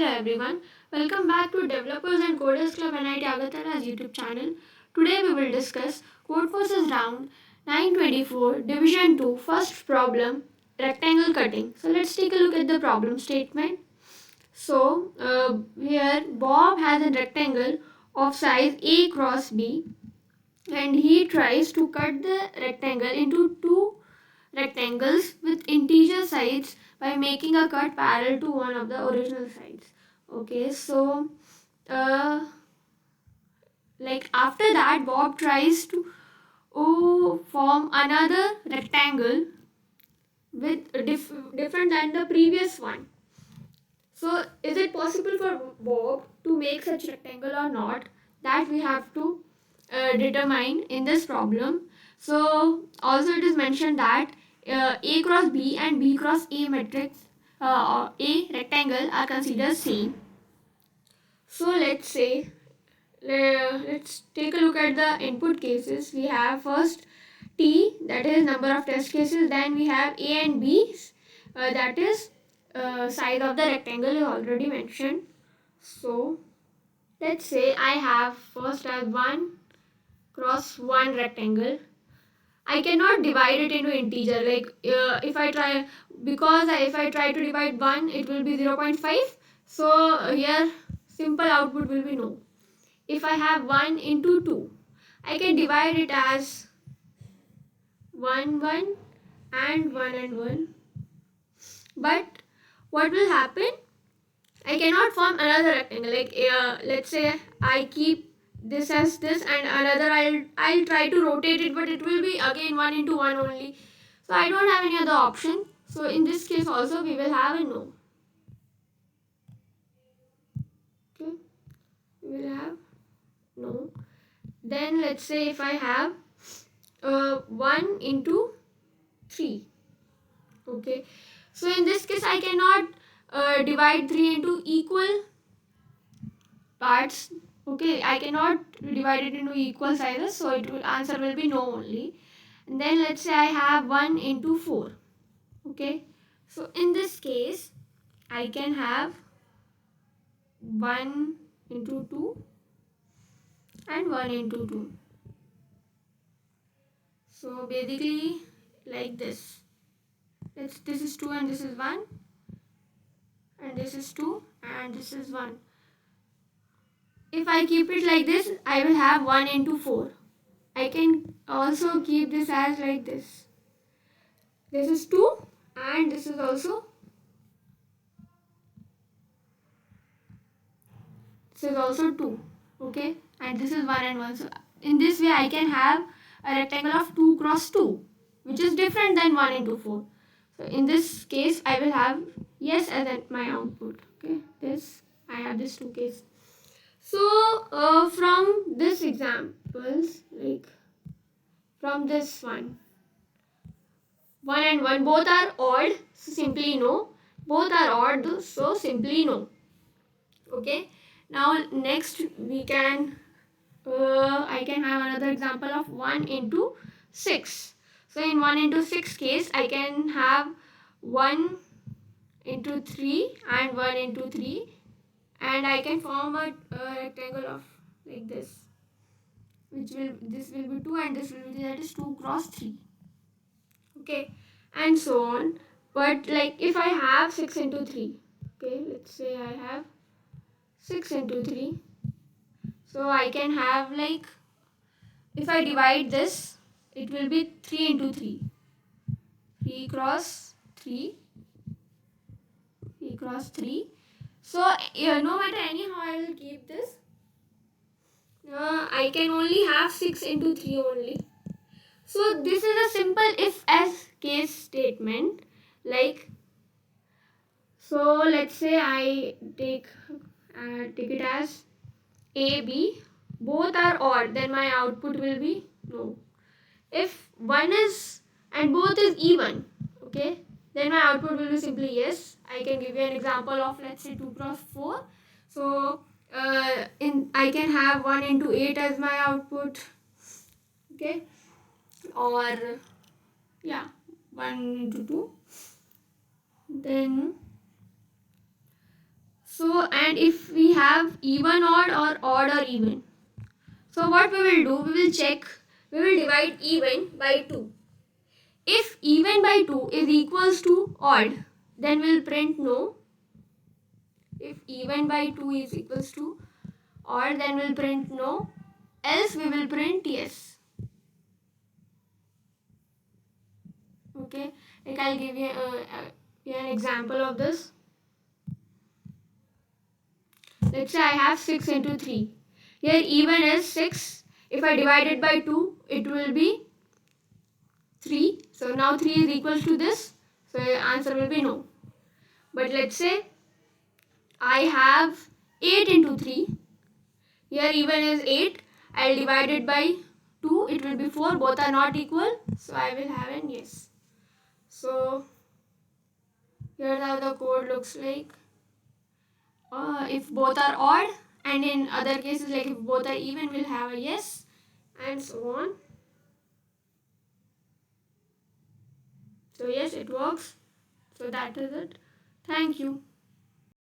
Hello everyone, welcome back to Developers and Coders Club NIT Agartala's YouTube channel. Today we will discuss Codeforces round 924 Division 2 first problem rectangle cutting. So let's take a look at the problem statement. So here Bob has a rectangle of size A cross B and he tries to cut the rectangle into two rectangles with integer sides by making a cut parallel to one of the original sides. Okay, so like after that Bob tries to form another rectangle with different than the previous one. So is it possible for Bob to make such rectangle or not? That we have to determine in this problem. So also it is mentioned that A cross B and B cross A matrix or A rectangle are considered same. So let's take a look at the input cases. We have first T, that is number of test cases. Then we have A and B, that is size of the rectangle is already mentioned. So let's say I have first as 1 cross 1 rectangle. I cannot divide it into integer, like if I try, because if I try to divide 1 it will be 0.5. So here simple output will be no. If I have 1 into 2, I can divide it as 1 1 and 1 and 1. But what will happen? I cannot form another rectangle. Like let's say I keep this as this and another I'll try to rotate it, but it will be again 1 into 1 only. So I don't have any other option. So in this case also we will have a no. Okay, we will have no. Then let's say if I have 1 into 3. Okay, so in this case I cannot divide 3 into equal parts. Okay, I cannot divide it into equal sizes, so answer will be no only. And then let's say I have 1 into 4. Okay, so in this case I can have 1 into 2 and 1 into 2. So basically like this. This is 2 and this is 1, and this is 2 and this is 1. If I keep it like this, I will have 1 into 4. I can also keep this as like this. This is 2 and this is also 2. Okay, and this is 1 and 1. So in this way I can have a rectangle of 2 cross 2, which is different than 1 into 4. So in this case I will have yes as my output. Okay, this I have this 2 case. So from this examples, like from this one and 1 both are odd, so simply no. Both are odd, so simply no. Okay, now next we can I can have another example of 1 into 6. So in 1 into 6 case I can have 1 into 3 and 1 into 3, and I can form a rectangle of like this, this will be 2 and this will be, that is 2 cross 3. Okay, and so on. But like if I have 6 into 3, okay, let's say I have 6 into 3, so I can have, like, if I divide this, it will be 3 into 3, 3 cross 3, 3 cross 3. So no matter anyhow I will keep this. I can only have 6 into 3 only. So this is a simple if-else case statement. Like, so let's say I take it as A, B, both are odd, then my output will be no. If one is and both is even, okay, then my output will be simply yes. I can give you an example of, let's say, 2 cross 4. So I can have 1 into 8 as my output. Okay, or yeah, 1 into 2. Then so So, and if we have even odd or odd or even. So what we will do, we will check, we will divide even by 2. If even by 2 is equals to odd, then we'll print no. If even by 2 is equals to odd, then we'll print no. Else we will print yes. Okay, like I'll give you an example of this. Let's say I have 6 into 3. Here even is 6. If I divide it by 2, it will be 3. So now 3 is equals to this. So the answer will be no. But let's say I have 8 into 3. Here even is 8. I'll divide it by 2. It will be 4. Both are not equal. So I will have an yes. So here's how the code looks like. If both are odd, and in other cases like if both are even, we'll have a yes, and so on. So yes, it works. So that is it. Thank you.